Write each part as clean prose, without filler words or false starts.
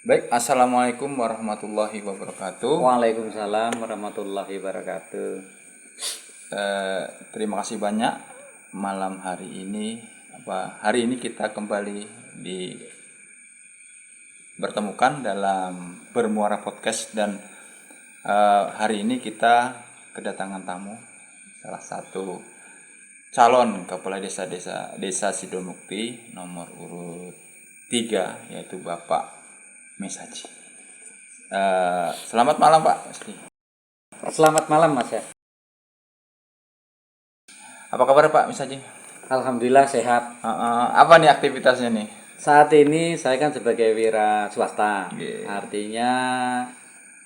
Baik, Assalamualaikum warahmatullahi wabarakatuh. Waalaikumsalam warahmatullahi wabarakatuh. Terima kasih banyak malam hari ini. Hari ini kita kembali bertemukan dalam Bermuara Podcast dan hari ini kita kedatangan tamu, salah satu calon kepala desa Sidomukti nomor urut 3, yaitu Bapak Mesaji. Selamat malam Pak. Selamat malam Mas ya. Apa kabar Pak Mesaji? Alhamdulillah sehat. Apa nih aktivitasnya nih? Saat ini saya kan sebagai wira swasta. Yeah. Artinya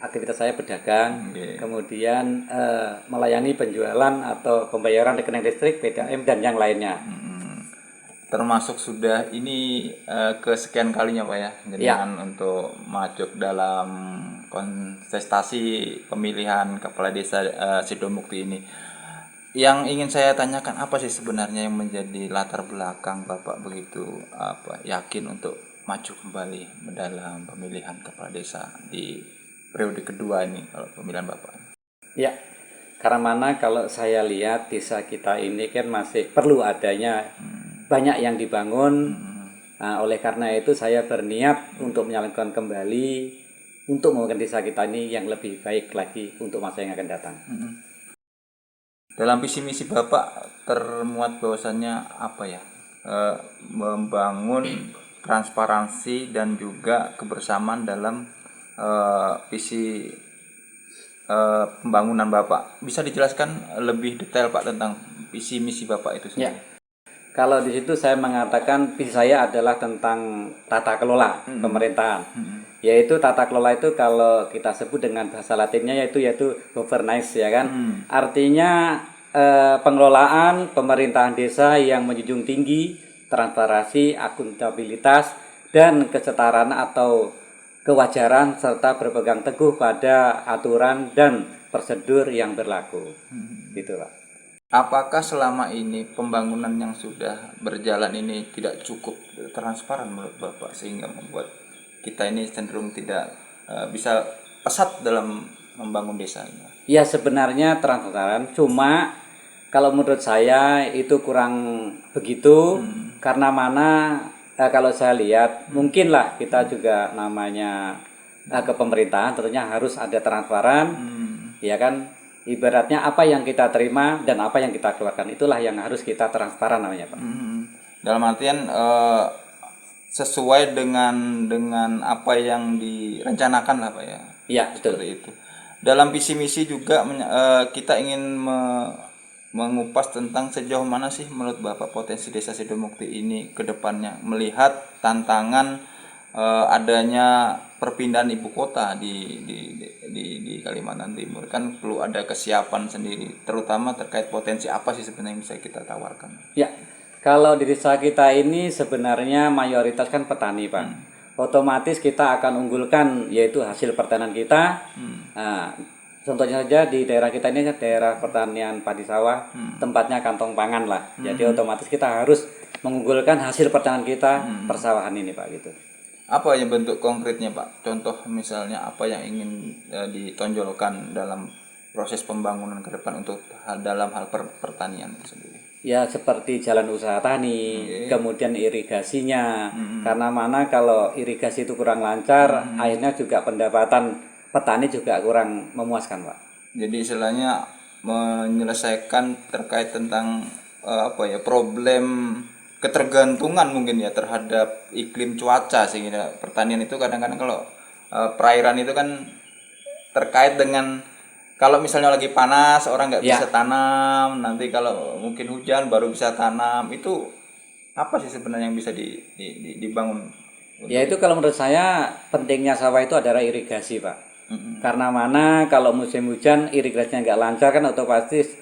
aktivitas saya berdagang, Yeah. kemudian melayani penjualan atau pembayaran rekening listrik, PDAM dan yang lainnya. Termasuk sudah ini kesekian kalinya Pak ya, dengan untuk masuk dalam kontestasi pemilihan kepala desa Sidomukti ini. Yang ingin saya tanyakan, apa sih sebenarnya yang menjadi latar belakang Bapak begitu yakin untuk maju kembali dalam pemilihan kepala desa di periode kedua ini kalau pemilihan Bapak? Ya, karena mana kalau saya lihat desa kita ini kan masih perlu adanya banyak yang dibangun. Nah, oleh karena itu saya berniat untuk menyalurkan kembali untuk membangun desa kita ini yang lebih baik lagi untuk masa yang akan datang. Dalam visi misi Bapak termuat bahwasannya apa ya? Membangun transparansi dan juga kebersamaan dalam visi pembangunan Bapak. Bisa dijelaskan lebih detail Pak tentang visi misi Bapak itu sendiri? Ya. Kalau di situ saya mengatakan visi saya adalah tentang tata kelola pemerintahan. Yaitu tata kelola itu kalau kita sebut dengan bahasa Latinnya yaitu governance ya kan. Artinya pengelolaan pemerintahan desa yang menjunjung tinggi transparansi, akuntabilitas dan kesetaraan atau kewajaran serta berpegang teguh pada aturan dan prosedur yang berlaku. Gitu, Pak. Apakah selama ini pembangunan yang sudah berjalan ini tidak cukup transparan menurut Bapak sehingga membuat kita ini cenderung tidak bisa pesat dalam membangun desa ini? Ya sebenarnya transparan, cuma kalau menurut saya itu kurang begitu karena mana kalau saya lihat mungkinlah kita juga namanya ke pemerintahan tentunya harus ada transparan, ya kan. Ibaratnya apa yang kita terima dan apa yang kita keluarkan itulah yang harus kita transparan namanya Pak. Dalam artian sesuai dengan apa yang direncanakan lah Pak ya. Iya betul. Seperti itu. Dalam visi misi juga kita ingin mengupas tentang sejauh mana sih menurut Bapak potensi desa Sidomukti ini ke depannya, melihat tantangan adanya perpindahan ibu kota di Kalimantan Timur. Kan perlu ada kesiapan sendiri, terutama terkait potensi apa sih sebenarnya yang bisa kita tawarkan. Ya, kalau di desa kita ini sebenarnya mayoritas kan petani Pak. Otomatis kita akan unggulkan yaitu hasil pertanian kita. Nah, contohnya saja di daerah kita ini daerah pertanian padi sawah, tempatnya kantong pangan lah. Jadi otomatis kita harus mengunggulkan hasil pertanian kita persawahan ini Pak gitu. Apa yang bentuk konkretnya Pak? Contoh misalnya apa yang ingin ditonjolkan dalam proses pembangunan ke depan untuk dalam hal pertanian itu sendiri? Ya seperti jalan usaha tani, kemudian irigasinya. Karena mana kalau irigasi itu kurang lancar, akhirnya juga pendapatan petani juga kurang memuaskan Pak. Jadi istilahnya menyelesaikan terkait tentang problem ketergantungan mungkin ya terhadap iklim cuaca, sehingga pertanian itu kadang-kadang kalau perairan itu kan terkait dengan kalau misalnya lagi panas orang nggak bisa tanam, nanti kalau mungkin hujan baru bisa tanam. Itu apa sih sebenarnya yang bisa dibangun? Ya itu kalau menurut saya pentingnya sawah itu adalah irigasi Pak. Karena mana kalau musim hujan irigasinya nggak lancar kan otomatis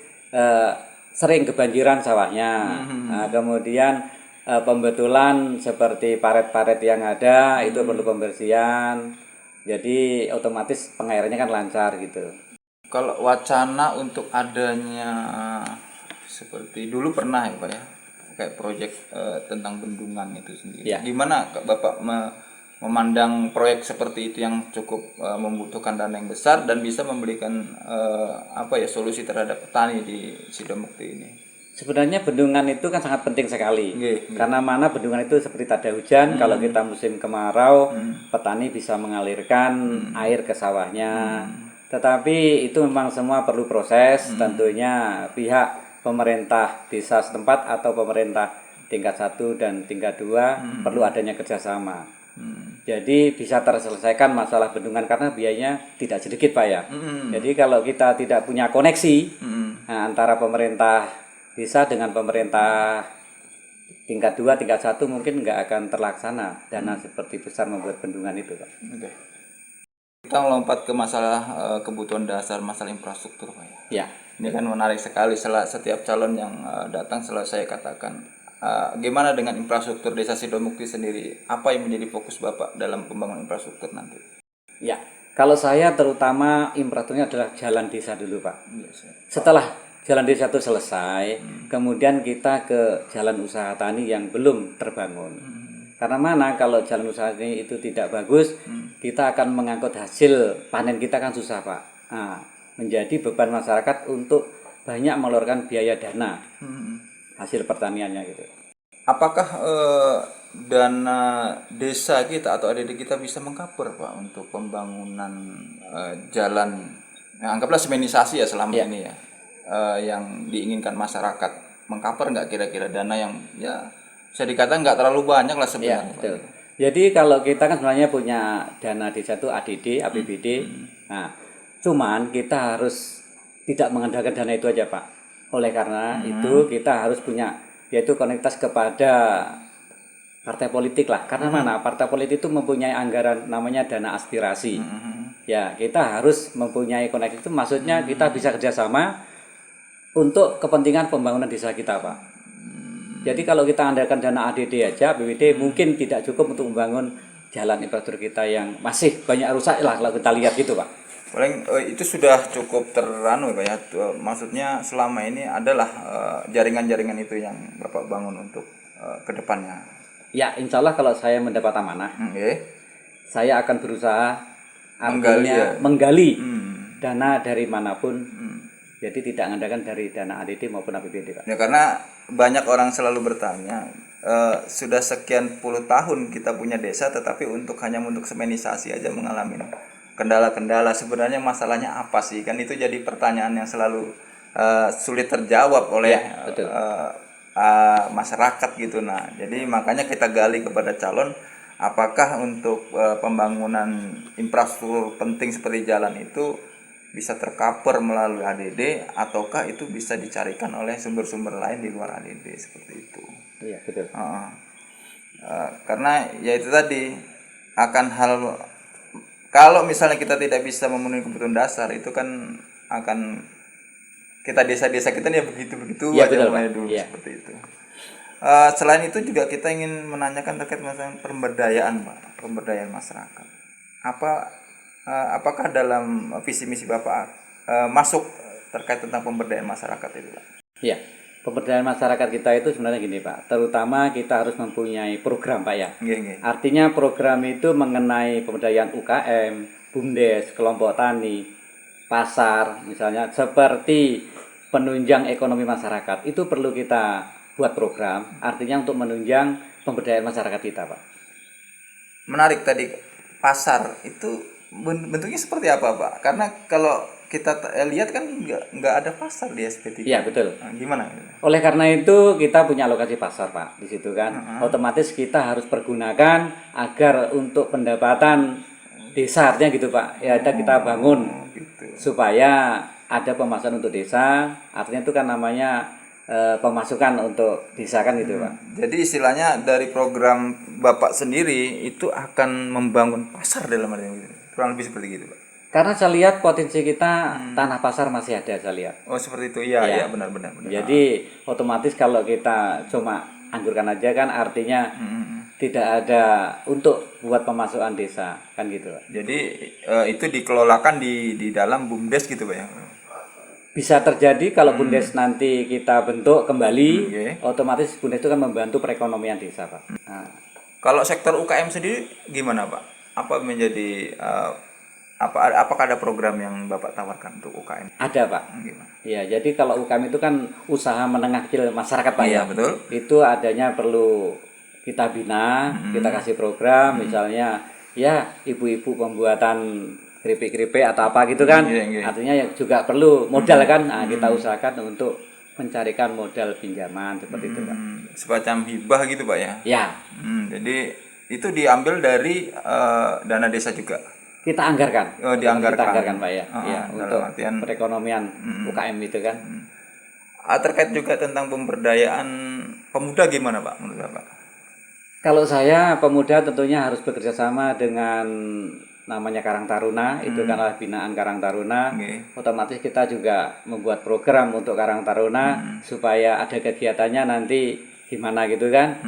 sering kebanjiran sawahnya. Nah, kemudian pembetulan seperti paret-paret yang ada itu perlu pembersihan. Jadi otomatis pengairannya kan lancar gitu. Kalau wacana untuk adanya seperti dulu pernah ya Pak ya, kayak proyek tentang bendungan itu sendiri. Ya. Gimana Bapak memandang proyek seperti itu yang cukup membutuhkan dana yang besar dan bisa memberikan solusi terhadap petani di Sidomukti ini. Sebenarnya bendungan itu kan sangat penting sekali. Nggih. Karena mana bendungan itu seperti tak ada hujan, kalau kita musim kemarau, petani bisa mengalirkan air ke sawahnya. Tetapi itu memang semua perlu proses, tentunya pihak pemerintah desa setempat atau pemerintah tingkat 1 dan tingkat 2 perlu adanya kerjasama. Jadi bisa terselesaikan masalah bendungan karena biayanya tidak sedikit Pak ya. Jadi kalau kita tidak punya koneksi antara pemerintah desa dengan pemerintah tingkat 2, tingkat 1 mungkin nggak akan terlaksana dana seperti besar membuat bendungan itu Pak. Oke. Kita melompat ke masalah kebutuhan dasar, masalah infrastruktur Pak ya. Ya. Ini kan menarik sekali, setiap calon yang datang selalu saya katakan gimana dengan infrastruktur desa Sidomukti sendiri? Apa yang menjadi fokus Bapak dalam pembangunan infrastruktur nanti? Ya, kalau saya terutama infrastrukturnya adalah jalan desa dulu Pak. Yes, ya. Setelah jalan desa itu selesai, kemudian kita ke jalan usaha tani yang belum terbangun. Karena mana kalau jalan usaha tani itu tidak bagus, kita akan mengangkut hasil panen kita kan susah Pak. Nah, menjadi beban masyarakat untuk banyak mengeluarkan biaya dana hasil pertaniannya gitu. Apakah dana desa kita atau ADD kita bisa mengcover Pak untuk pembangunan jalan, anggaplah semenisasi ya selama ini ya, yang diinginkan masyarakat, mengcover nggak kira-kira dana yang ya bisa dikatakan nggak terlalu banyak lah sebenarnya. Ya, betul. Jadi kalau kita kan sebenarnya punya dana desa itu ADD, APBD. Nah, cuman kita harus tidak mengandalkan dana itu aja Pak. Oleh karena itu kita harus punya yaitu koneksitas kepada partai politik lah. Karena mana? Partai politik itu mempunyai anggaran namanya dana aspirasi. Ya, kita harus mempunyai koneksi itu, maksudnya kita bisa kerjasama untuk kepentingan pembangunan desa kita Pak. Jadi kalau kita andalkan dana ADD aja, BPD mungkin tidak cukup untuk membangun jalan infrastruktur kita yang masih banyak rusak lah kalau kita lihat gitu Pak. Paling itu sudah cukup Pak ya. Maksudnya selama ini adalah jaringan-jaringan itu yang Bapak bangun untuk kedepannya. Ya, insya Allah kalau saya mendapat amanah, saya akan berusaha menggali dana dari manapun. Jadi tidak mengandalkan dari dana ADD maupun APBD Pak. Ya, karena banyak orang selalu bertanya, sudah sekian puluh tahun kita punya desa, tetapi hanya untuk semenisasi aja mengalami kendala-kendala. Sebenarnya masalahnya apa sih? Kan itu jadi pertanyaan yang selalu sulit terjawab oleh masyarakat gitu. Nah, jadi makanya kita gali kepada calon, apakah untuk pembangunan infrastruktur penting seperti jalan itu bisa tercover melalui ADD ataukah itu bisa dicarikan oleh sumber-sumber lain di luar ADD seperti itu. Iya, betul. Karena ya itu tadi akan hal, kalau misalnya kita tidak bisa memenuhi kebutuhan dasar itu kan akan kita desa-desa kita ya begitu-begitu ya, aja betul, mulai dulu seperti itu. Selain itu juga kita ingin menanyakan terkait masalah pemberdayaan Pak, pemberdayaan masyarakat. Apakah dalam visi misi Bapak masuk terkait tentang pemberdayaan masyarakat itu Pak? Iya, pemberdayaan masyarakat kita itu sebenarnya gini Pak, terutama kita harus mempunyai program Pak ya. Artinya program itu mengenai pemberdayaan UKM, BUMDes, kelompok tani, pasar misalnya, seperti penunjang ekonomi masyarakat. Itu perlu kita buat program, artinya untuk menunjang pemberdayaan masyarakat kita Pak. Menarik tadi, pasar itu bentuknya seperti apa Pak? Karena kalau kita lihat kan nggak ada pasar di SP3. Iya betul. Nah, gimana? Oleh karena itu kita punya alokasi pasar Pak di situ kan. Otomatis kita harus pergunakan agar untuk pendapatan desa artinya gitu Pak. Ya kita bangun supaya ada pemasukan untuk desa. Artinya itu kan namanya pemasukan untuk desa kan gitu Pak. Jadi istilahnya dari program Bapak sendiri itu akan membangun pasar dalam arti gitu. Kurang lebih seperti gitu Pak. Karena saya lihat potensi kita tanah pasar masih ada saya lihat. Oh seperti itu, iya benar-benar. Jadi otomatis kalau kita cuma anggurkan aja kan artinya tidak ada untuk buat pemasukan desa kan gitu Pak. Jadi itu dikelolakan di dalam BUMDes gitu Pak ya? Bisa terjadi kalau BUMDes nanti kita bentuk kembali, otomatis BUMDes itu kan membantu perekonomian desa Pak. Nah, Kalau sektor UKM sendiri gimana Pak? Apa menjadi apakah ada program yang Bapak tawarkan untuk UKM? Ada Pak. Gimana? Ya, jadi kalau UKM itu kan usaha menengah kecil masyarakat Pak Iya ya. betul. Itu adanya perlu kita bina, kita kasih program, misalnya ya ibu-ibu pembuatan keripik-keripik atau apa gitu kan. Iya, iya. Artinya ya juga perlu modal kan. Nah, kita usahakan untuk mencarikan modal pinjaman seperti itu Pak. Semacam hibah gitu Pak ya? Ya, Jadi itu diambil dari dana desa juga. kita anggarkan. Oh, dianggarkan. Kita anggarkan Pak ya. Ya, dalam untuk artian perekonomian UKM itu kan. terkait juga tentang pemberdayaan pemuda gimana Pak menurut Bapak? Kalau saya pemuda tentunya harus bekerja sama dengan namanya Karang Taruna, itu kan adalah binaan Karang Taruna. Oke. Otomatis kita juga membuat program untuk Karang Taruna supaya ada kegiatannya nanti gimana gitu kan.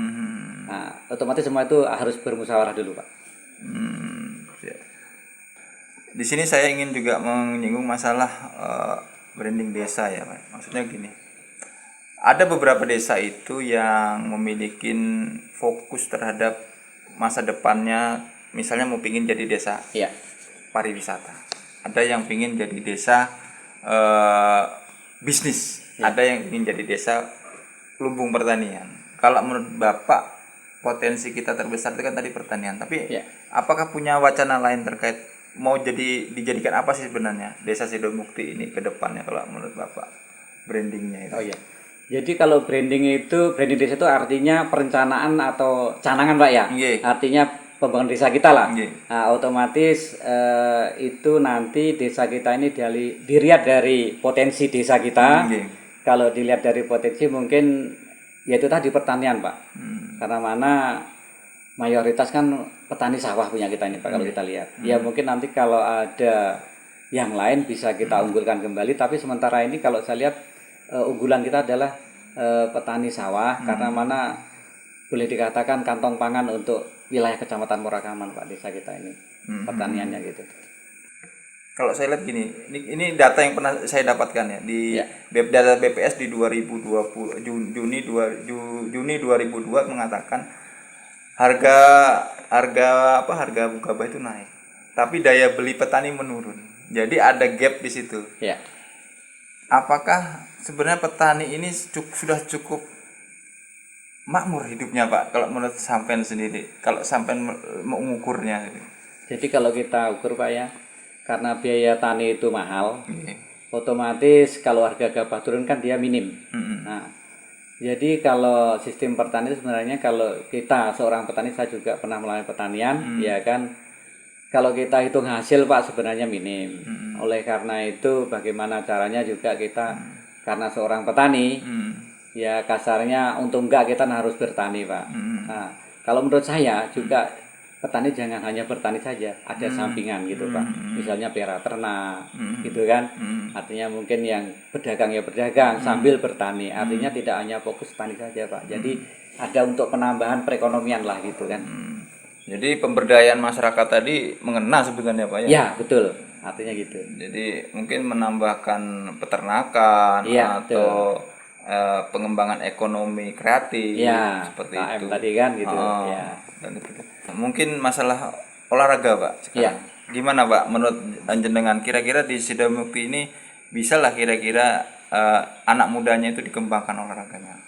Nah, otomatis semua itu harus bermusyawarah dulu Pak. Ya. Di sini saya ingin juga menyinggung masalah branding desa ya Pak. Maksudnya gini, ada beberapa desa itu yang memiliki fokus terhadap masa depannya, misalnya mau pingin jadi desa Iya. pariwisata, ada yang pingin jadi desa bisnis, ada yang ingin jadi desa lumbung pertanian. Kalau menurut Bapak potensi kita terbesar itu kan tadi pertanian, tapi Ya. apakah punya wacana lain terkait mau dijadikan apa sih sebenarnya desa Sidomukti ini ke depannya kalau menurut Bapak brandingnya itu? Oh iya. Jadi kalau branding desa itu artinya perencanaan atau canangan Pak ya. Nggih. Artinya pembangunan desa kita lah. Nggih. Nah, otomatis itu nanti desa kita ini dilihat dari potensi desa kita. Nggih. Kalau dilihat dari potensi mungkin yaitu tadi pertanian Pak. Karena mana mayoritas kan petani sawah punya kita ini Pak kalau kita lihat. Ya mungkin nanti kalau ada yang lain bisa kita unggulkan kembali. Tapi sementara ini kalau saya lihat unggulan kita adalah petani sawah karena mana boleh dikatakan kantong pangan untuk wilayah Kecamatan Murakaman Pak desa kita ini pertaniannya gitu. Kalau saya lihat gini, ini data yang pernah saya dapatkan ya di Ya. data BPS di 2020 Juni 2002 mengatakan harga gabah itu naik, tapi daya beli petani menurun. Jadi ada gap di situ. Ya. Apakah sebenarnya petani ini sudah cukup makmur hidupnya Pak? Kalau menurut sampean sendiri, kalau sampean mau mengukurnya. Jadi kalau kita ukur Pak ya, karena biaya tani itu mahal, Nggih. otomatis kalau harga gabah turun kan dia minim. Mm-mm. Nah, jadi kalau sistem pertanian itu sebenarnya kalau kita seorang petani, saya juga pernah melayani pertanian, ya kan. Kalau kita hitung hasil Pak sebenarnya minim. Oleh karena itu bagaimana caranya juga kita karena seorang petani, ya kasarnya untung enggak kita harus bertani Pak. Nah, kalau menurut saya juga petani jangan hanya bertani saja, ada sampingan gitu Pak. Misalnya pelihara ternak, gitu kan. Artinya mungkin yang berdagang ya berdagang sambil bertani. Artinya tidak hanya fokus tani saja Pak. Jadi ada untuk penambahan perekonomian lah gitu kan. Jadi pemberdayaan masyarakat tadi mengena sebenarnya Pak ya? Ya betul, artinya gitu. Jadi mungkin menambahkan peternakan Iya, atau pengembangan ekonomi kreatif Ya, seperti KM itu. tadi kan gitu. Oh, Ya. dan itu. Mungkin masalah olahraga Pak sekarang. Iya. Gimana Pak menurut jenengan kira-kira di Sidomukti ini bisa lah kira-kira anak mudanya itu dikembangkan olahraganya?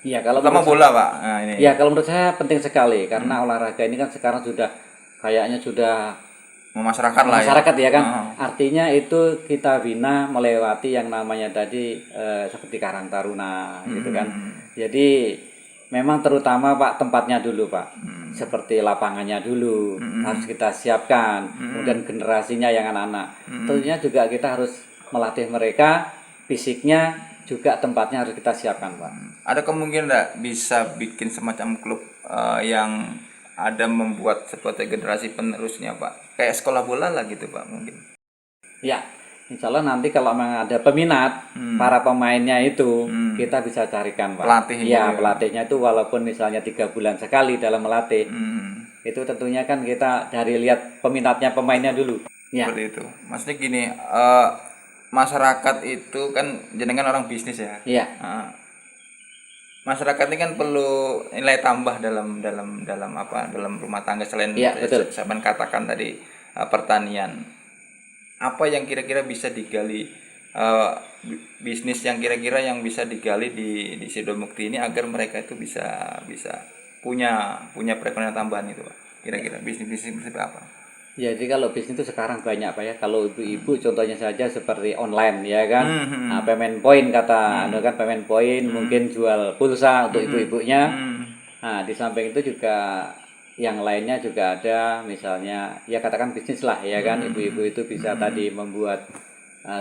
Iya, kalau Terutama menurut bola Pak. Nah, ini. Ya, kalau menurut saya penting sekali karena olahraga ini kan sekarang sudah kayaknya sudah Memasyarakat lah ya. masyarakat ya kan. Artinya itu kita bina melewati yang namanya tadi seperti Karang Taruna gitu kan. Jadi memang terutama Pak tempatnya dulu Pak. Seperti lapangannya dulu harus kita siapkan. Kemudian generasinya yang anak-anak. Tentunya juga kita harus melatih mereka fisiknya juga tempatnya harus kita siapkan Pak. Ada kemungkinan enggak bisa bikin semacam klub yang ada membuat seperti generasi penerusnya Pak, kayak sekolah bola lah gitu Pak mungkin. Ya, insya Allah nanti kalau memang ada peminat para pemainnya itu kita bisa carikan Pak. Pelatih Iya, gitu ya. pelatihnya itu walaupun misalnya 3 bulan sekali dalam melatih, itu tentunya kan kita dari lihat peminatnya pemainnya dulu. Ya, Seperti itu. Maksudnya gini, masyarakat itu kan jenengan orang bisnis ya. iya, masyarakat ini kan perlu nilai tambah dalam apa, dalam rumah tangga selain Iya, betul. saya katakan tadi pertanian. Apa yang kira-kira bisa digali, bisnis yang kira-kira yang bisa digali di Sidomukti ini agar mereka itu bisa bisa punya perekonomian tambahan itu, Pak. Kira-kira bisnis seperti apa? Jadi kalau bisnis itu sekarang banyak Pak ya. Kalau ibu-ibu contohnya saja seperti online ya kan. Nah, payment point kata kan payment point mungkin jual pulsa untuk ibu-ibunya. Nah, di samping itu juga yang lainnya juga ada misalnya ya katakan bisnis lah ya kan. Ibu-ibu itu bisa tadi membuat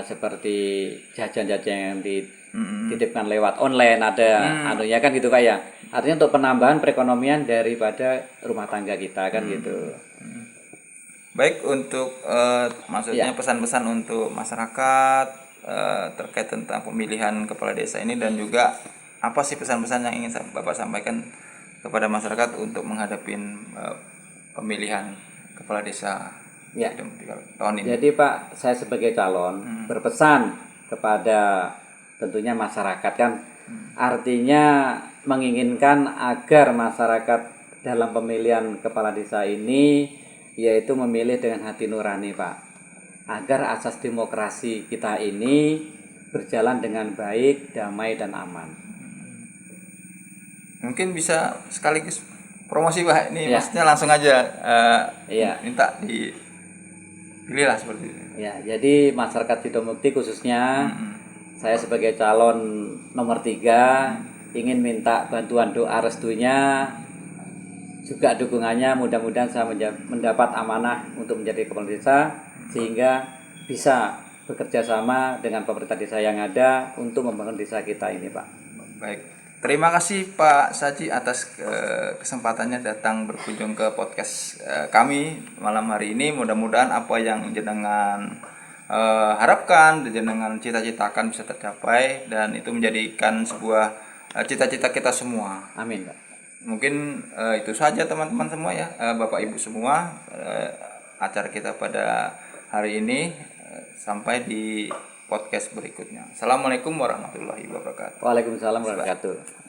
seperti jajan-jajan yang dititipkan lewat online ada anunya kan gitu Pak ya. Artinya untuk penambahan perekonomian daripada rumah tangga kita kan gitu. Baik, untuk maksudnya pesan-pesan untuk masyarakat terkait tentang pemilihan kepala desa ini, dan juga apa sih pesan-pesan yang ingin Bapak sampaikan kepada masyarakat untuk menghadapi pemilihan kepala desa Ya. tahun ini. Jadi Pak, saya sebagai calon berpesan kepada tentunya masyarakat kan, artinya menginginkan agar masyarakat dalam pemilihan kepala desa ini yaitu memilih dengan hati nurani Pak, agar asas demokrasi kita ini berjalan dengan baik, damai dan aman. Mungkin bisa sekaligus promosi Pak, ini Ya. maksudnya langsung aja Iya. minta dipilih lah seperti itu. Ya, jadi masyarakat Sidomukti khususnya saya sebagai calon nomor 3 ingin minta bantuan doa restunya juga dukungannya, mudah-mudahan saya mendapat amanah untuk menjadi kepala desa sehingga bisa bekerja sama dengan pemerintah desa yang ada untuk membangun desa kita ini Pak. Baik, terima kasih Pak Saji atas kesempatannya datang berkunjung ke podcast kami malam hari ini. Mudah-mudahan apa yang jenengan harapkan, jenengan cita-citakan bisa tercapai, dan itu menjadikan sebuah cita-cita kita semua. Amin Pak. Mungkin itu saja teman-teman semua ya, Bapak Ibu semua, acara kita pada hari ini. Sampai di podcast berikutnya. Assalamualaikum warahmatullahi wabarakatuh. Waalaikumsalam warahmatullahi wabarakatuh.